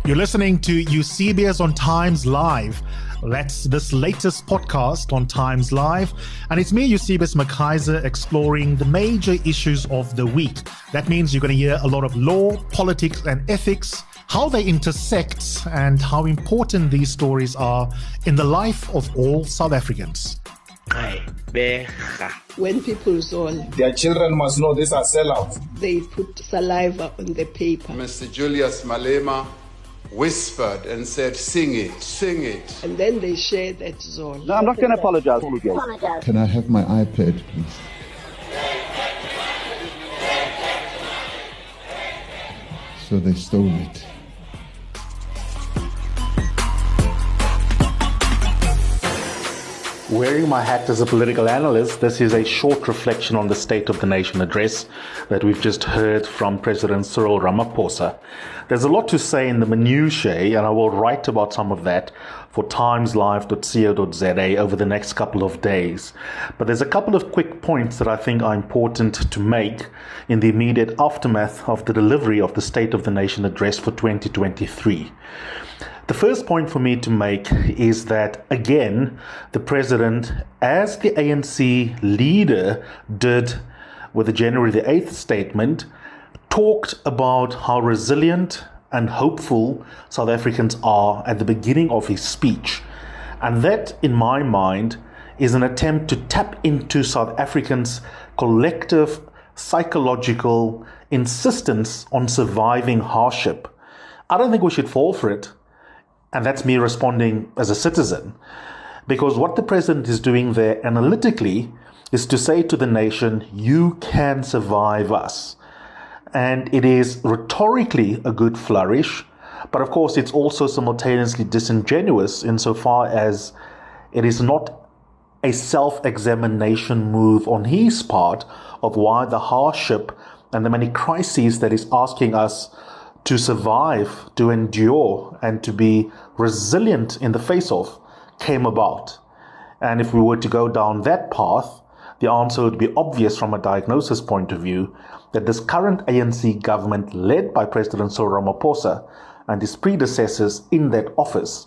You're listening to Eusebius on Times Live. That's this latest podcast on Times Live. And it's me, Eusebius McKaiser, exploring the major issues of the week. That means you're going to hear a lot of law, politics, and ethics, how they intersect, and how important these stories are in the life of all South Africans. When people zone, their children must know these are sellouts. They put saliva on the paper. Mr. Julius Malema whispered and said, sing it, sing it. And then they share that zone. No, I'm not going to apologize. Can I have my iPad, please? So they stole it. Wearing my hat as a political analyst, this is a short reflection on the State of the Nation address that we've just heard from President Cyril Ramaphosa. There's a lot to say in the minutiae, and I will write about some of that for TimesLIVE.co.za over the next couple of days. But there's a couple of quick points that I think are important to make in the immediate aftermath of the delivery of the State of the Nation address for 2023. The first point for me to make is that, again, the president, as the ANC leader did with the January the 8th statement, talked about how resilient and hopeful South Africans are at the beginning of his speech. And that, in my mind, is an attempt to tap into South Africans' collective psychological insistence on surviving hardship. I don't think we should fall for it. And that's me responding as a citizen, because what the president is doing there analytically is to say to the nation, you can survive us. And it is rhetorically a good flourish, but of course it's also simultaneously disingenuous insofar as it is not a self-examination move on his part of why the hardship and the many crises that he's asking us to survive, to endure, and to be resilient in the face of came about. And if we were to go down that path, the answer would be obvious from a diagnosis point of view that this current ANC government, led by President Cyril Ramaphosa and his predecessors in that office,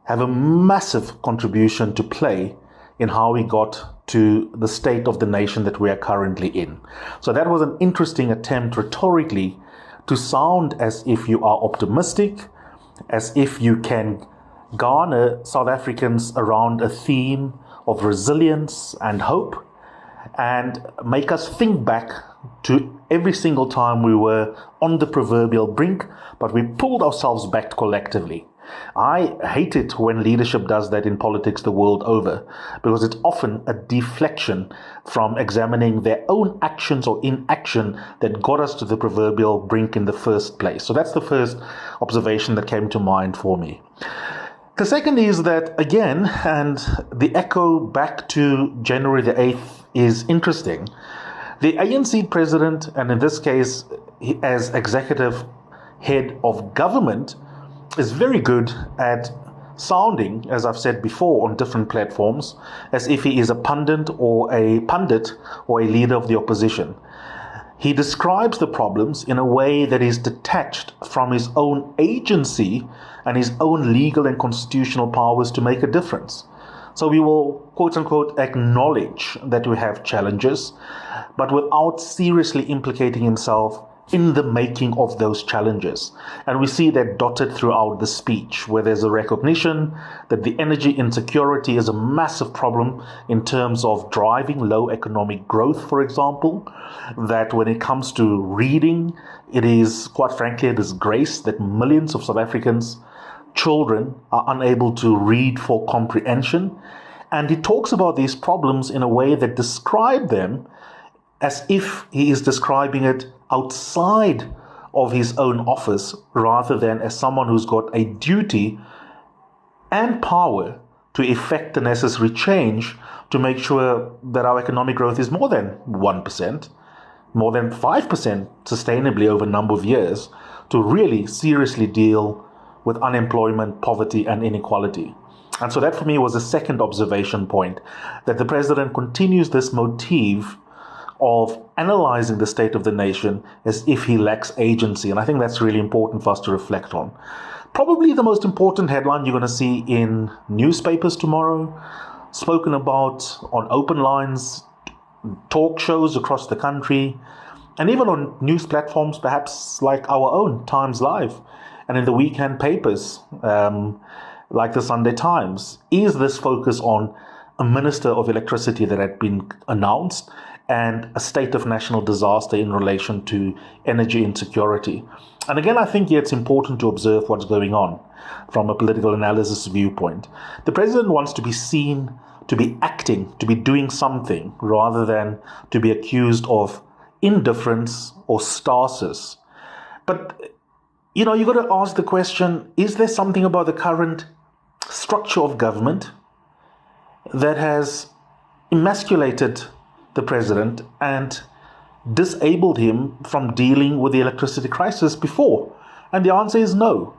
have a massive contribution to play in how we got to the state of the nation that we are currently in. So that was an interesting attempt rhetorically to sound as if you are optimistic, as if you can garner South Africans around a theme of resilience and hope, and make us think back to every single time we were on the proverbial brink, but we pulled ourselves back collectively. I hate it when leadership does that in politics the world over, because it's often a deflection from examining their own actions or inaction that got us to the proverbial brink in the first place. So that's the first observation that came to mind for me. The second is that, again, and the echo back to January the 8th is interesting. The ANC president, and in this case, as executive head of government, is very good at sounding, as I've said before on different platforms, as if he is a pundit or a leader of the opposition. He describes the problems in a way that is detached from his own agency and his own legal and constitutional powers to make a difference. So we will, quote unquote, acknowledge that we have challenges, but without seriously implicating himself in the making of those challenges. And we see that dotted throughout the speech, where there's a recognition that the energy insecurity is a massive problem in terms of driving low economic growth, for example, that when it comes to reading, it is, quite frankly, a disgrace that millions of South Africans, children, are unable to read for comprehension. And he talks about these problems in a way that describe them as if he is describing it outside of his own office, rather than as someone who's got a duty and power to effect the necessary change to make sure that our economic growth is more than 1%, more than 5% sustainably over a number of years, to really seriously deal with unemployment, poverty, and inequality. And so that for me was a second observation point, that the president continues this motif of analyzing the state of the nation as if he lacks agency. And I think that's really important for us to reflect on. Probably the most important headline you're going to see in newspapers tomorrow, spoken about on open lines, talk shows across the country, and even on news platforms perhaps like our own, TimesLIVE, and in the weekend papers like the Sunday Times, is this focus on a Minister of Electricity that had been announced and a state of national disaster in relation to energy insecurity. And again, I think it's important to observe what's going on from a political analysis viewpoint. The president wants to be seen to be acting, to be doing something, rather than to be accused of indifference or stasis. But, you've got to ask the question, is there something about the current structure of government that has emasculated the president and disabled him from dealing with the electricity crisis before? And the answer is no.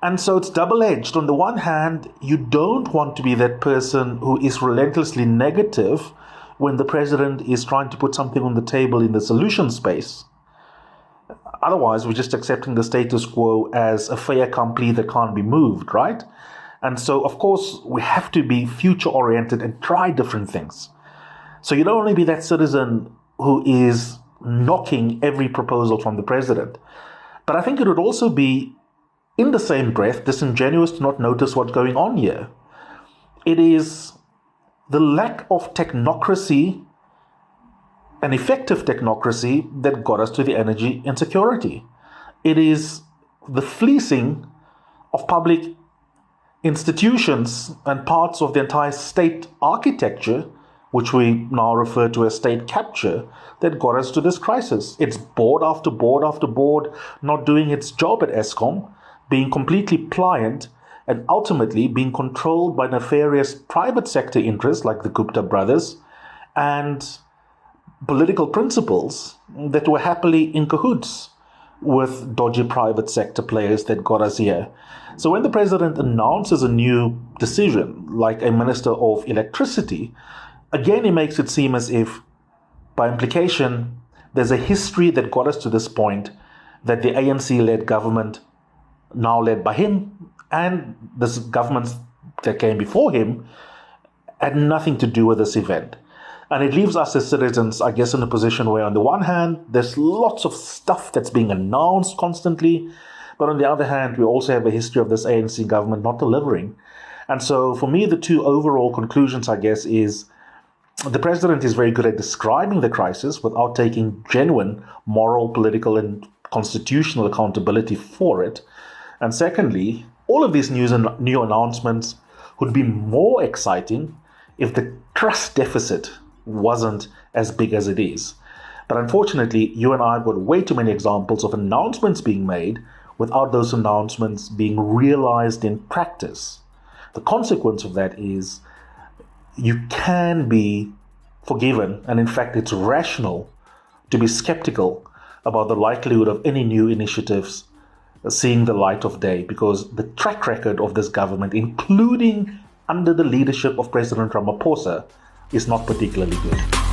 And so it's double-edged. On the one hand, you don't want to be that person who is relentlessly negative when the president is trying to put something on the table in the solution space. Otherwise, we're just accepting the status quo as a fait accompli that can't be moved, right? And so, of course, we have to be future-oriented and try different things. So you don't only be that citizen who is knocking every proposal from the president, but I think it would also be, in the same breath, disingenuous to not notice what's going on here. It is the lack of technocracy, an effective technocracy, that got us to the energy insecurity. It is the fleecing of public institutions and parts of the entire state architecture, which we now refer to as state capture, that got us to this crisis. It's board after board after board not doing its job at Eskom, being completely pliant, and ultimately being controlled by nefarious private sector interests like the Gupta brothers and political principles that were happily in cahoots with dodgy private sector players that got us here. So when the president announces a new decision, like a Minister of Electricity, again, he makes it seem as if, by implication, there's a history that got us to this point, that the ANC-led government, now led by him, and this governments that came before him, had nothing to do with this event. And it leaves us as citizens, I guess, in a position where, on the one hand, there's lots of stuff that's being announced constantly, but on the other hand, we also have a history of this ANC government not delivering. And so, for me, the two overall conclusions, I guess, is the president is very good at describing the crisis without taking genuine moral, political, and constitutional accountability for it. And secondly, all of these new announcements would be more exciting if the trust deficit wasn't as big as it is. But unfortunately, you and I have got way too many examples of announcements being made without those announcements being realized in practice. The consequence of that is you can be forgiven, and in fact it's rational to be skeptical about the likelihood of any new initiatives seeing the light of day, because the track record of this government, including under the leadership of President Ramaphosa, is not particularly good.